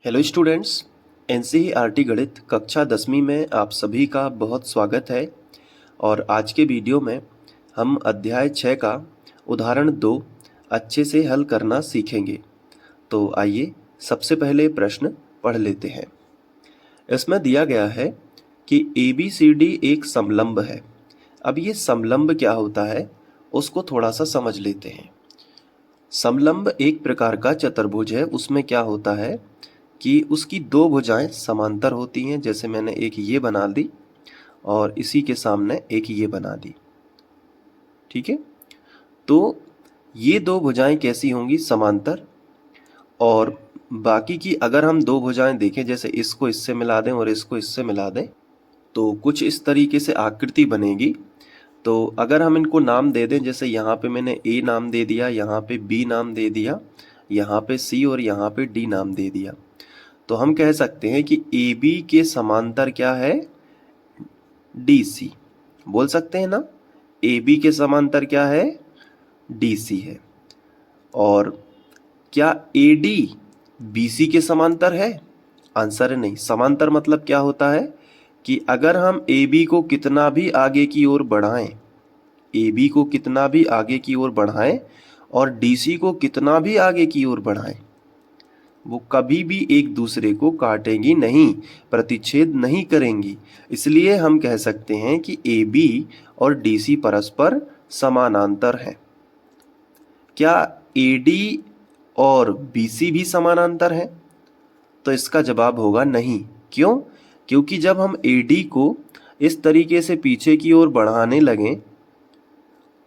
Hello students, NCERT गणित कक्षा 10वीं में आप सभी का बहुत स्वागत है। और आज के वीडियो में हम अध्याय 6 का उदाहरण 2 अच्छे से हल करना सीखेंगे। तो आइए सबसे पहले प्रश्न पढ़ लेते हैं। इसमें दिया गया है कि ABCD एक समलंब है। अब ये समलंब क्या होता है उसको थोड़ा सा समझ लेते हैं। समलंब एक प्रकार का चतुर्भुज है। उसमें क्या होता है कि उसकी दो भुजाएं समांतर होती हैं। जैसे मैंने एक ये बना दी और इसी के सामने एक ये बना दी, ठीक है। तो ये दो भुजाएं कैसी होंगी? समांतर। और बाकी की अगर हम दो भुजाएं देखें, जैसे इसको इससे मिला दें और इसको इससे मिला दें, तो कुछ इस तरीके से आकृति बनेगी। तो अगर हम इनको नाम दे दें, जैसे यहाँ पे मैंने A नाम दे दिया, यहाँ पे B नाम दे दिया, यहाँ पे C और यहाँ पे D नाम दे दिया, तो हम कह सकते हैं कि AB के समांतर क्या है? DC। बोल सकते हैं ना, AB के समांतर क्या है? DC है। और क्या AD BC के समांतर है? आंसर है नहीं। समांतर मतलब क्या होता है कि अगर हम AB को कितना भी आगे की ओर बढ़ाएं, AB को कितना भी आगे की ओर बढ़ाएं और DC को कितना भी आगे की ओर बढ़ाएं, वो कभी भी एक दूसरे को काटेंगी नहीं, प्रतिच्छेद नहीं करेंगी। इसलिए हम कह सकते हैं कि AB और DC परस्पर समानांतर हैं। क्या AD और BC भी समानांतर हैं? तो इसका जवाब होगा नहीं। क्यों? क्योंकि जब हम AD को इस तरीके से पीछे की ओर बढ़ाने लगें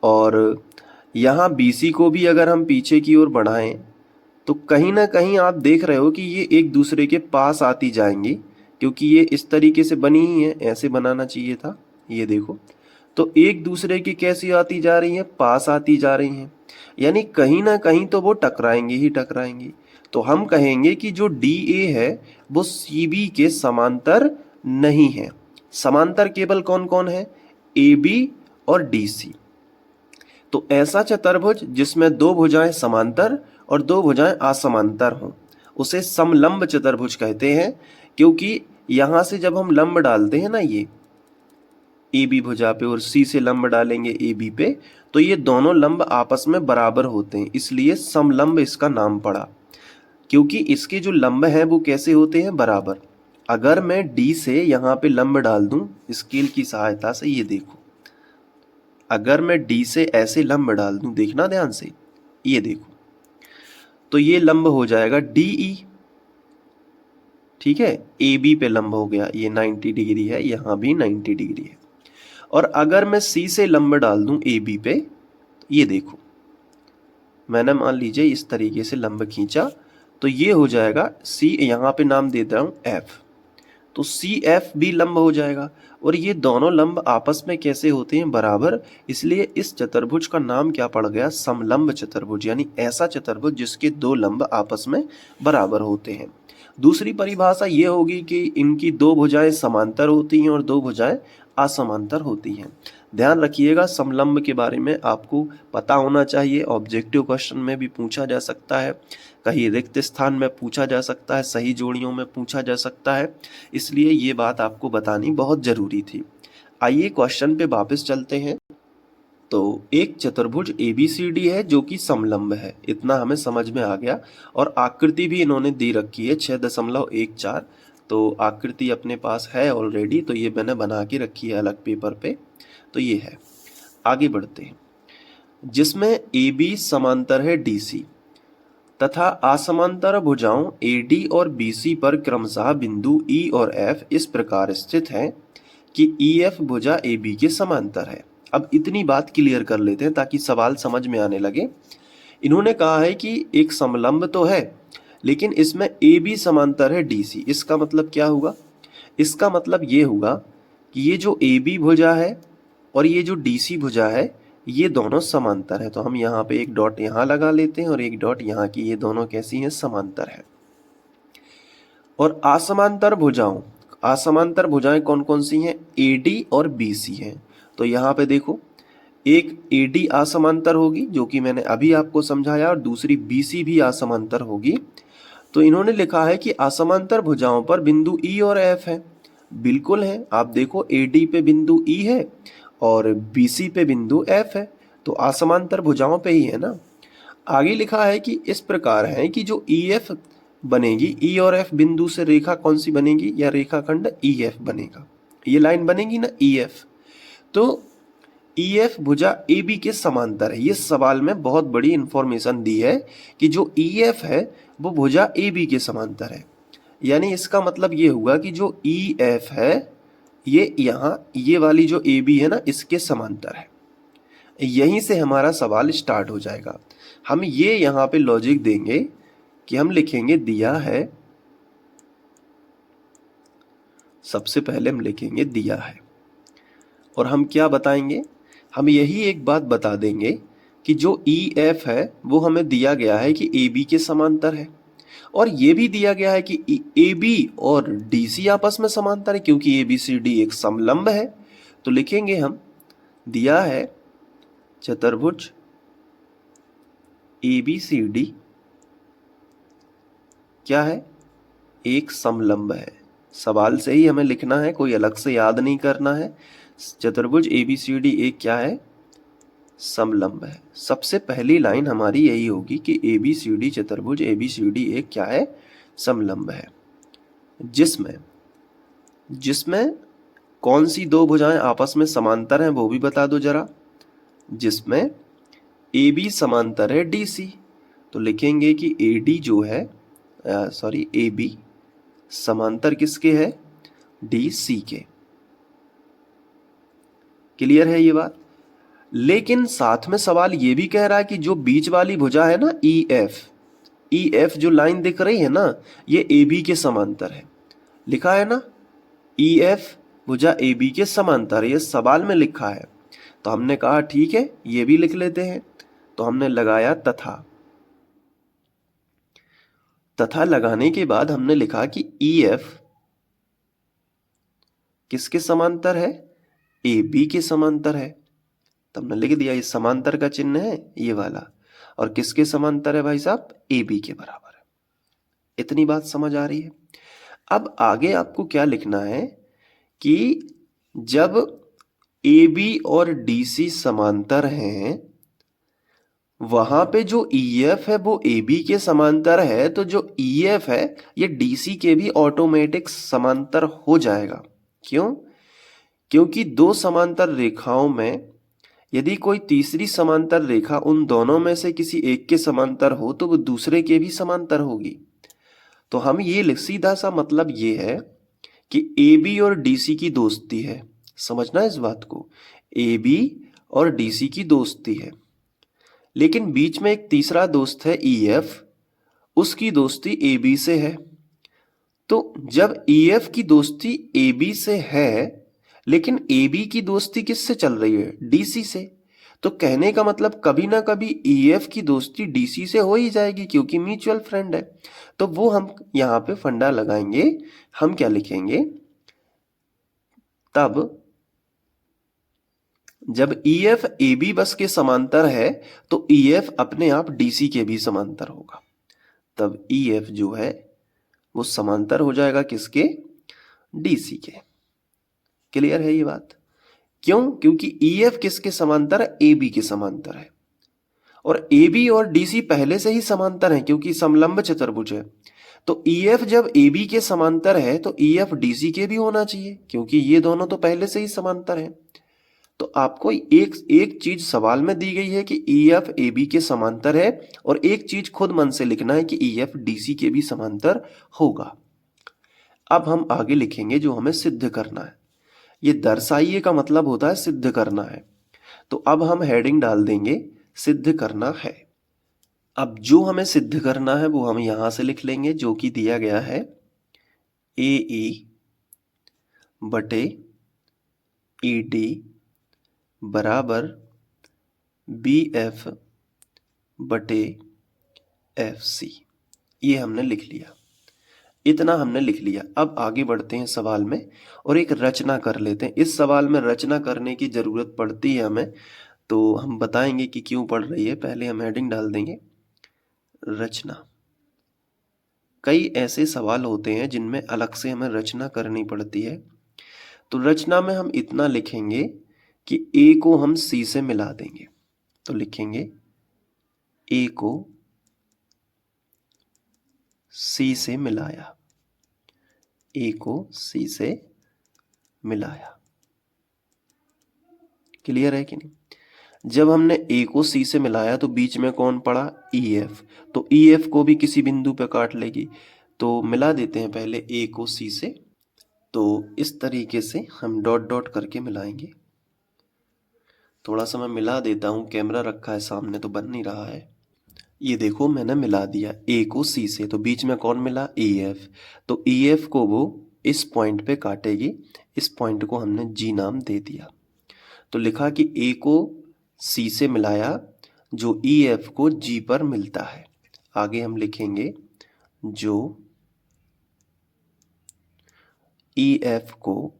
और यहाँ BC को भी अगर हम पीछे की ओर बढ़ाएं, तो कहीं ना कहीं आप देख रहे हो कि ये एक दूसरे के पास आती जाएंगी, क्योंकि ये इस तरीके से बनी ही है। ऐसे बनाना चाहिए था, ये देखो। तो एक दूसरे की कैसी आती जा रही है? पास आती जा रही हैं। यानी कहीं ना कहीं तो वो टकराएंगी ही टकराएंगी। तो हम कहेंगे कि जो DA है वो CB के समांतर नहीं है। समांतर केवल कौन कौन है? AB और DC। तो ऐसा चतुर्भुज जिसमें दो भुजाएं समांतर और दो भुजाएं असमांतर हों, उसे समलंब चतुर्भुज कहते हैं। क्योंकि यहां से जब हम लंब डालते हैं ना, ये AB भुजा पे और C से लंब डालेंगे AB पे, तो ये दोनों लंब आपस में बराबर होते हैं, इसलिए समलंब इसका नाम पड़ा। क्योंकि इसके जो लंब हैं वो कैसे होते हैं? बराबर। अगर मैं D से यहाँ पे लंब डाल दूं स्केल की सहायता से, ये देखो, अगर मैं D से ऐसे लंब डाल दूं, देखना ध्यान से, ये देखो, तो ये लंब हो जाएगा DE, ठीक है। AB पे लंब हो गया, ये 90 डिग्री है, यहाँ भी 90 डिग्री है। और अगर मैं C से लंब डाल दूं AB पे, ये देखो, मैंने मान लीजिए इस तरीके से लंब खींचा, तो ये हो जाएगा C, यहाँ पे नाम देता हूं F, तो CF भी लंब हो जाएगा। और ये दोनों लंब आपस में कैसे होते हैं? बराबर। इसलिए इस चतुर्भुज का नाम क्या पड़ गया? समलंब चतुर्भुज, यानी ऐसा चतुर्भुज जिसके दो लंब आपस में बराबर होते हैं। दूसरी परिभाषा ये होगी कि इनकी दो भुजाएं समांतर होती हैं और दो भुजाएं असमांतर होती हैं। ध्यान रखिएगा, समलंब के बारे में आपको पता होना चाहिए। ऑब्जेक्टिव क्वेश्चन में भी पूछा जा सकता है, कहीं रिक्त स्थान में पूछा जा सकता है, सही जोड़ियों में पूछा जा सकता है। इसलिए ये बात आपको बतानी बहुत जरूरी थी। आइए क्वेश्चन पे वापस चलते हैं। तो एक चतुर्भुज ABCD है जो कि समलंब है, इतना हमें समझ में आ गया। और आकृति भी इन्होंने दे रखी है 6.14। तो आकृति अपने पास है ऑलरेडी, तो ये मैंने बना के रखी है अलग पेपर पे। तो ये है, आगे बढ़ते हैं। जिसमें AB समांतर है DC तथा असमांतर भुजाओं AD और BC पर क्रमशः बिंदु E और F इस प्रकार स्थित हैं कि EF भुजा AB के समांतर है। अब इतनी बात क्लियर कर लेते हैं ताकि सवाल समझ में आने लगे। इन्होंने कहा है कि एक समलंब तो है, लेकिन इसमें AB समांतर है DC। इसका मतलब क्या हुआ? इसका मतलब ये हुआ कि ये जो AB भुजा है और ये जो DC भुजा है, ये दोनों समांतर है। तो हम यहाँ पे एक डॉट यहाँ लगा लेते हैं और एक डॉट यहाँ की, ये दोनों कैसी हैं? समांतर है। और असमांतर भुजाओं, असमांतर भुजाएं कौन कौन सी हैं? AD और BC हैं। तो यहाँ पे देखो, एक AD असमांतर होगी जो कि मैंने अभी आपको समझाया, और दूसरी BC भी असमांतर होगी। तो इन्होंने लिखा है कि असमांतर भुजाओं पर बिंदु ई और एफ है। बिल्कुल है, आप देखो AD पे बिंदु ई है और BC पे बिंदु एफ है, तो असमांतर भुजाओं पे ही है ना। आगे लिखा है कि इस प्रकार है कि जो EF बनेगी, E और F बिंदु से रेखा कौन सी बनेगी, या रेखाखंड EF बनेगा। ये लाइन बनेगी ना EF, तो EF भुजा AB के समांतर है। ये सवाल में बहुत बड़ी इंफॉर्मेशन दी है कि जो EF है वो भुजा AB के समांतर है। यानी इसका मतलब ये हुआ कि जो EF है ये यहाँ ये वाली जो AB है ना इसके समांतर है। यहीं से हमारा सवाल स्टार्ट हो जाएगा। हम ये यहाँ पे लॉजिक देंगे कि हम लिखेंगे दिया है, सबसे पहले हम लिखेंगे दिया है, और हम क्या बताएंगे, हम यही एक बात बता देंगे कि जो EF है वो हमें दिया गया है कि AB के समांतर है, और ये भी दिया गया है कि AB और DC आपस में समांतर है क्योंकि ABCD एक समलंब है। तो लिखेंगे हम दिया है चतुर्भुज ABCD क्या है, एक समलंब है। सवाल से ही हमें लिखना है, कोई अलग से याद नहीं करना है। चतुर्भुज ABCD एक क्या है, समलंब है। सबसे पहली लाइन हमारी यही होगी कि ABCD चतुर्भुज ABCD एक क्या है, समलंब है। जिसमें कौन सी दो भुजाएं आपस में समांतर हैं वो भी बता दो जरा। जिसमें AB समांतर है DC, तो लिखेंगे कि AD जो है AB समांतर किसके है, DC के। क्लियर है ये बात। लेकिन साथ में सवाल ये भी कह रहा है कि जो बीच वाली भुजा है ना EF जो लाइन दिख रही है ना ये AB के समांतर है। लिखा है ना EF भुजा AB के समांतर, ये सवाल में लिखा है। तो हमने कहा ठीक है ये भी लिख लेते हैं। तो हमने लगाया तथा लगाने के बाद हमने लिखा कि EF किसके समांतर है, AB के समांतर है। तो हमने लिख दिया, ये समांतर का चिन्ह है ये वाला, और किसके समांतर है भाई साहब, AB के बराबर है। इतनी बात समझ आ रही है। अब आगे आपको क्या लिखना है कि जब AB और DC समांतर हैं वहां पे जो EF है वो AB के समांतर है, तो जो EF है ये DC के भी ऑटोमेटिक समांतर हो जाएगा। क्यों? क्योंकि दो समांतर रेखाओं में यदि कोई तीसरी समांतर रेखा उन दोनों में से किसी एक के समांतर हो तो वो दूसरे के भी समांतर होगी। तो हम ये सीधा सा मतलब ये है कि AB और DC की दोस्ती है। समझना इस बात को, AB और DC की दोस्ती है, लेकिन बीच में एक तीसरा दोस्त है EF, उसकी दोस्ती AB से है। तो जब EF की दोस्ती AB से है लेकिन AB की दोस्ती किससे चल रही है, DC से, तो कहने का मतलब कभी ना कभी EF की दोस्ती DC से हो ही जाएगी क्योंकि म्यूचुअल फ्रेंड है। तो वो हम यहाँ पे फंडा लगाएंगे। हम क्या लिखेंगे, तब जब EF AB बस के समांतर है तो EF अपने आप DC के भी समांतर होगा। तब EF जो है वो समांतर हो जाएगा किसके, DC के। क्लियर है ये बात। क्यों? क्योंकि EF किसके समांतर है, AB के समांतर है, और AB और DC पहले से ही समांतर है क्योंकि समलंब चतुर्भुज है। तो EF जब AB के समांतर है तो EF DC के भी होना चाहिए क्योंकि ये दोनों तो पहले से ही समांतर हैं। तो आपको एक चीज सवाल में दी गई है कि EF AB के समांतर है, और एक चीज खुद मन से लिखना है कि EF DC के भी समांतर होगा। अब हम आगे लिखेंगे जो हमें सिद्ध करना है। ये दर्शाइए का मतलब होता है सिद्ध करना है। तो अब हम हेडिंग डाल देंगे सिद्ध करना है। अब जो हमें सिद्ध करना है वो हम यहां से लिख लेंगे, जो कि दिया गया है AE बटे ED बराबर BF बटे FC। ये हमने लिख लिया, इतना हमने लिख लिया। अब आगे बढ़ते हैं सवाल में और एक रचना कर लेते हैं। इस सवाल में रचना करने की जरूरत पड़ती है हमें, तो हम बताएंगे कि क्यों पड़ रही है। पहले हम हेडिंग डाल देंगे रचना। कई ऐसे सवाल होते हैं जिनमें अलग से हमें रचना करनी पड़ती है। तो रचना में हम इतना लिखेंगे कि ए को हम सी से मिला देंगे। तो लिखेंगे ए को सी से मिलाया, ए को सी से मिलाया। क्लियर है कि नहीं? जब हमने ए को सी से मिलाया तो बीच में कौन पड़ा? E F. तो ई एफ को भी किसी बिंदु पे काट लेगी। तो मिला देते हैं पहले ए को सी से। तो इस तरीके से हम डॉट डॉट करके मिलाएंगे। थोड़ा सा मैं मिला देता हूँ, कैमरा रखा है सामने तो बन नहीं रहा है। ये देखो मैंने मिला दिया ए को सी से, तो बीच में कौन मिला? E F. तो ई एफ को वो इस पॉइंट पे काटेगी, इस पॉइंट को हमने जी नाम दे दिया। तो लिखा कि ए को सी से मिलाया जो ई एफ को जी पर मिलता है। आगे हम लिखेंगे जो ई एफ को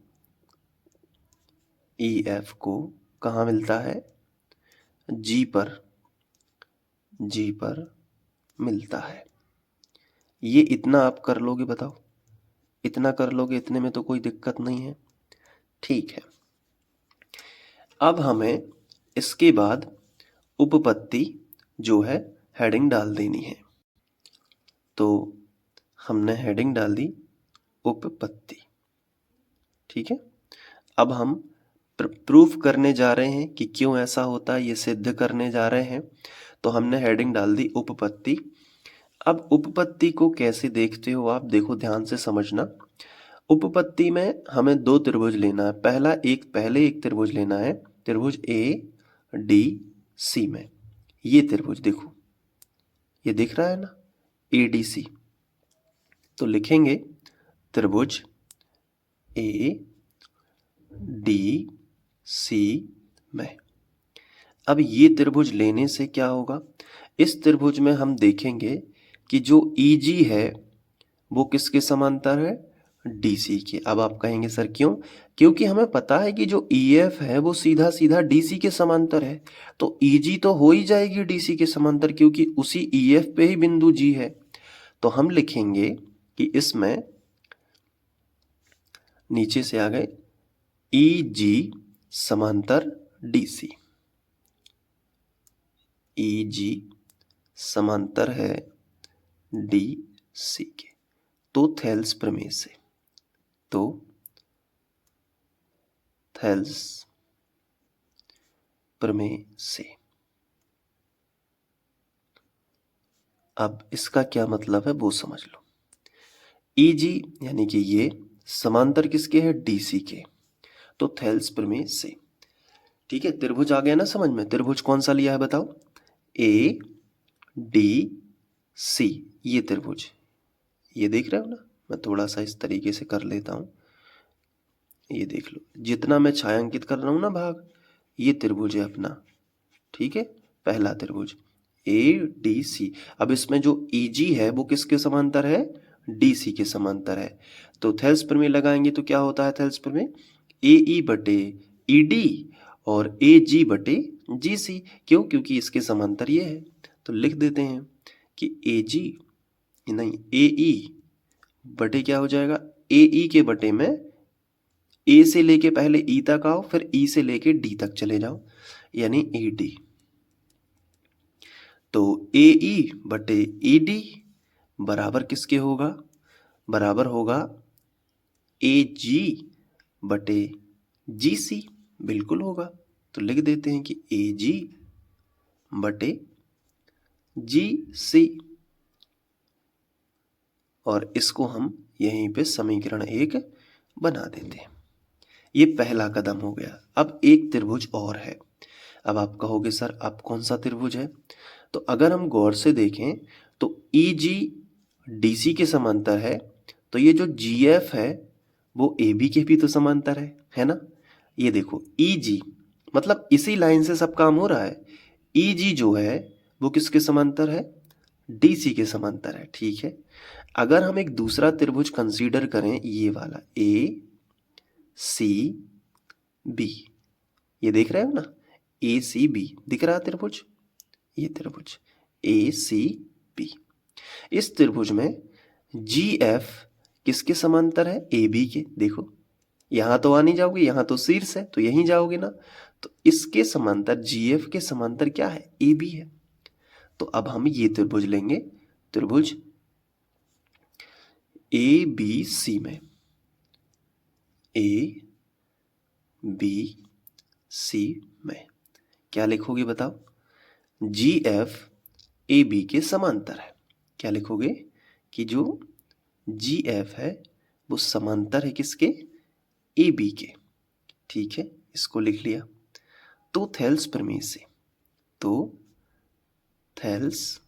कहाँ मिलता है? जी पर मिलता है। ये इतना आप कर लोगे? बताओ, इतना कर लोगे? इतने में तो कोई दिक्कत नहीं है। ठीक है, अब हमें इसके बाद उपपत्ति जो है हेडिंग डाल देनी है। तो हमने हेडिंग डाल दी उपपत्ति। ठीक है, अब हम प्रूफ करने जा रहे हैं कि क्यों ऐसा होता है, ये सिद्ध करने जा रहे हैं। तो हमने हेडिंग डाल दी उपपत्ति। अब उपपत्ति को कैसे देखते हो आप? देखो ध्यान से समझना। उपपत्ति में हमें दो त्रिभुज लेना है। पहले एक त्रिभुज लेना है, त्रिभुज ए डी सी में। ये त्रिभुज देखो, ये दिख रहा है ना, ए डी सी। तो लिखेंगे त्रिभुज ए डी सी में। अब ये त्रिभुज लेने से क्या होगा? इस त्रिभुज में हम देखेंगे कि जो EG है वो किसके समांतर है? DC के। अब आप कहेंगे सर क्यों? क्योंकि हमें पता है कि जो EF है वो सीधा सीधा DC के समांतर है। तो EG तो हो ही जाएगी DC के समांतर, क्योंकि उसी EF पे ही बिंदु G है। तो हम लिखेंगे कि इसमें नीचे से आ गए EG समांतर DC। EG समांतर है DC के। तो थेल्स प्रमेय से, अब इसका क्या मतलब है वो समझ लो। EG यानी कि ये समांतर किसके है? DC के। तो थेल्स प्रमेय से। ठीक है, त्रिभुज आ गया ना समझ में? त्रिभुज कौन सा लिया है बताओ? A D C, ये त्रिभुज, ये देख रहे हो ना? मैं थोड़ा सा इस तरीके से कर लेता हूँ। ये देख लो, जितना मैं छायांकित कर रहा हूँ ना भाग, ये त्रिभुज है अपना। ठीक है, पहला त्रिभुज ADC। अब इसमें जो EG है वो किसके समांतर है? DC के समांतर है। तो थेल्स प्रमेय लगाएंगे तो क्या होता है थेल्स प्रमेय? AE बटे ED और AG बटे GC। क्यों? क्योंकि इसके समांतर ये है। तो लिख देते हैं कि AG नहीं, AE बटे क्या हो जाएगा? AE के बटे में A से लेके पहले E तक आओ, फिर E से लेके D तक चले जाओ, यानी AD। तो AE बटे ED बराबर किसके होगा? बराबर होगा AG बटे GC। बिल्कुल होगा। तो लिख देते हैं कि AG बटे GC, और इसको हम यहीं पे समीकरण 1 बना देते हैं। ये पहला कदम हो गया। अब एक त्रिभुज और है। अब आप कहोगे सर अब कौन सा त्रिभुज है? तो अगर हम गौर से देखें तो EG DC के समांतर है, तो ये जो GF है वो AB के भी तो समांतर है ना? ये देखो EG, मतलब इसी लाइन से सब काम हो रहा है। EG जो है वो किसके समांतर है? DC के समांतर है। ठीक है, अगर हम एक दूसरा त्रिभुज कंसीडर करें, ये वाला ACB, ये देख रहे हो ना? ACB दिख रहा है त्रिभुज? ये त्रिभुज ACB। इस त्रिभुज में जी एफ किसके समांतर है? ए बी के। देखो यहाँ तो आ नहीं जाओगे, यहाँ तो शीर्ष है तो यहीं जाओगे ना। तो इसके समांतर जी एफ के समांतर क्या है? ए बी है। तो अब हम ये त्रिभुज लेंगे, त्रिभुज ए बी सी में, ए बी सी में क्या लिखोगे बताओ? जी एफ ए बी के समांतर है। क्या लिखोगे कि जो जी एफ है वो समांतर है किसके? ए बी के। ठीक है, इसको लिख लिया। तो थेल्स प्रमेय से, तो थेल्स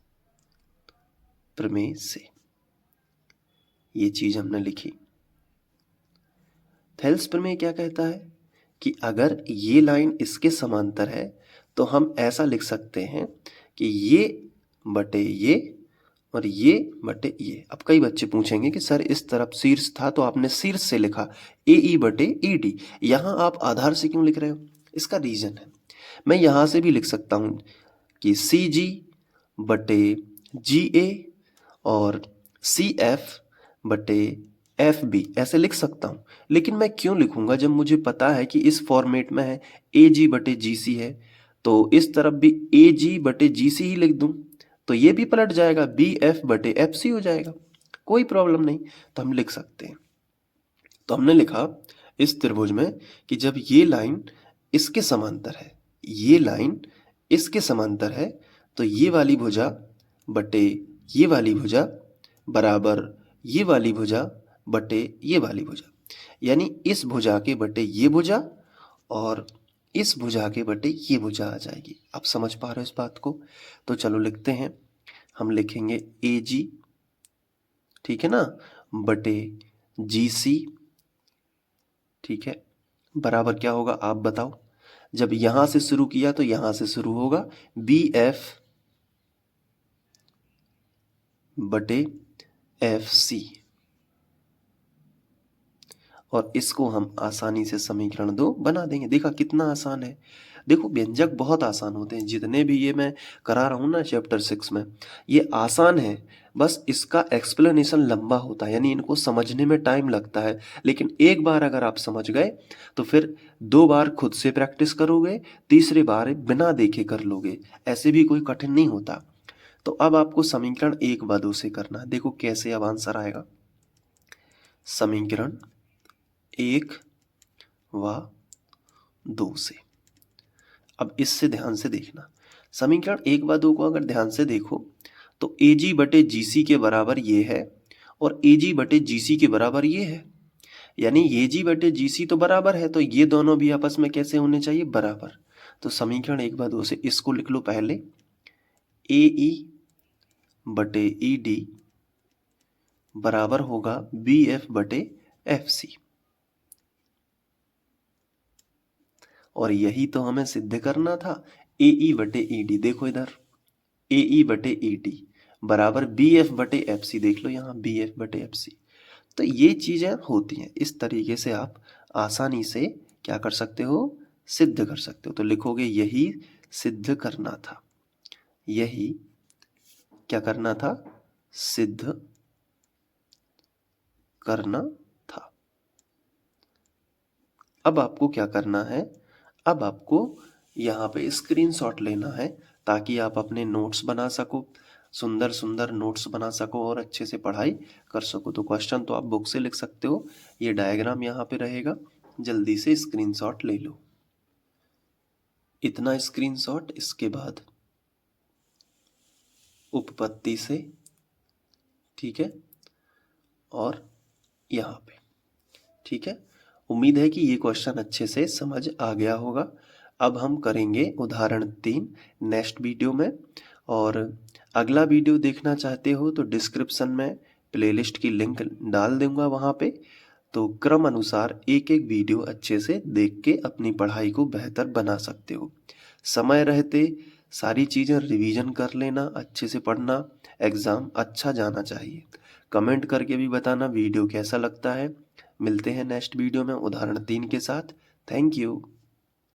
प्रमेय से ये चीज हमने लिखी। थेल्स प्रमेय क्या कहता है कि अगर ये लाइन इसके समांतर है तो हम ऐसा लिख सकते हैं कि ये बटे ये और ये बटे ये। अब कई बच्चे पूछेंगे कि सर इस तरफ शीर्ष था तो आपने शीर्ष से लिखा ए ई बटे ई डी, यहाँ आप आधार से क्यों लिख रहे हो? इसका रीजन है, मैं यहाँ से भी लिख सकता हूँ कि सी जी बटे जी ए और सी एफ बटे एफ बी, ऐसे लिख सकता हूँ। लेकिन मैं क्यों लिखूंगा जब मुझे पता है कि इस फॉर्मेट में है ए जी बटे जी सी है, तो इस तरफ भी ए जी बटे जी सी ही लिख दूं तो ये भी पलट जाएगा, बी एफ बटे एफ सी हो जाएगा, कोई प्रॉब्लम नहीं, तो हम लिख सकते हैं। तो हमने लिखा इस त्रिभुज में कि जब ये लाइन इसके समांतर है, ये लाइन इसके समांतर है, तो ये वाली भुजा बटे ये वाली भुजा बराबर ये वाली भुजा बटे ये वाली भुजा, यानी इस भुजा के बटे ये भुजा और इस भुजा के बटे ये भुजा आ जाएगी। आप समझ पा रहे हो इस बात को? तो चलो लिखते हैं, हम लिखेंगे ए जी, ठीक है ना, बटे जी सी, ठीक है, बराबर क्या होगा आप बताओ? जब यहां से शुरू किया तो यहां से शुरू होगा, बी एफ बटे एफ सी, और इसको हम आसानी से समीकरण 2 बना देंगे। देखा कितना आसान है। देखो व्यंजक बहुत आसान होते हैं, जितने भी ये मैं करा रहा हूँ ना चैप्टर 6 में, ये आसान है, बस इसका एक्सप्लेनेशन लंबा होता है, यानी इनको समझने में टाइम लगता है। लेकिन एक बार अगर आप समझ गए तो फिर 2 बार खुद से प्रैक्टिस करोगे, तीसरे बार बिना देखे कर लोगे, ऐसे भी कोई कठिन नहीं होता। तो अब आपको समीकरण 1 व 2 से करना है। देखो कैसे अब आंसर आएगा। समीकरण 1 व 2 से, अब इससे ध्यान से देखना, समीकरण 1 व 2 को अगर ध्यान से देखो तो ए जी बटे जी सी के बराबर ये है और ए जी बटे जी सी के बराबर ये है, यानी ये जी बटे जी सी तो बराबर है, तो ये दोनों भी आपस में कैसे होने चाहिए? बराबर। तो समीकरण 1 व 2 से इसको लिख लो पहले, ए ई बटे ई डी बराबर होगा बी एफ बटे एफ सी, और यही तो हमें सिद्ध करना था, ए ई बटे ई डी। देखो इधर ए ई बटे ई डी बराबर बी एफ बटे एफ सी, देख लो यहाँ बी एफ बटे एफ सी। तो ये चीजें होती हैं, इस तरीके से आप आसानी से क्या कर सकते हो? सिद्ध कर सकते हो। तो लिखोगे यही सिद्ध करना था, यही क्या करना था? सिद्ध करना था। अब आपको क्या करना है? अब आपको यहाँ पे स्क्रीनशॉट लेना है ताकि आप अपने नोट्स बना सको, सुंदर सुंदर नोट्स बना सको और अच्छे से पढ़ाई कर सको। तो क्वेश्चन तो आप बुक से लिख सकते हो, ये डायग्राम यहाँ पे रहेगा, जल्दी से स्क्रीनशॉट ले लो। इतना स्क्रीनशॉट, इसके बाद उपपत्ति से, ठीक है, और यहाँ पे, ठीक है। उम्मीद है कि ये क्वेश्चन अच्छे से समझ आ गया होगा। अब हम करेंगे उदाहरण 3 नेक्स्ट वीडियो में, और अगला वीडियो देखना चाहते हो तो डिस्क्रिप्शन में प्लेलिस्ट की लिंक डाल दूंगा, वहाँ पे तो क्रम अनुसार एक एक वीडियो अच्छे से देख के अपनी पढ़ाई को बेहतर बना सकते हो। समय रहते सारी चीज़ें रिवीजन कर लेना, अच्छे से पढ़ना, एग्ज़ाम अच्छा जाना चाहिए। कमेंट करके भी बताना वीडियो कैसा लगता है। मिलते हैं नेक्स्ट वीडियो में उदाहरण 3 के साथ। Thank you.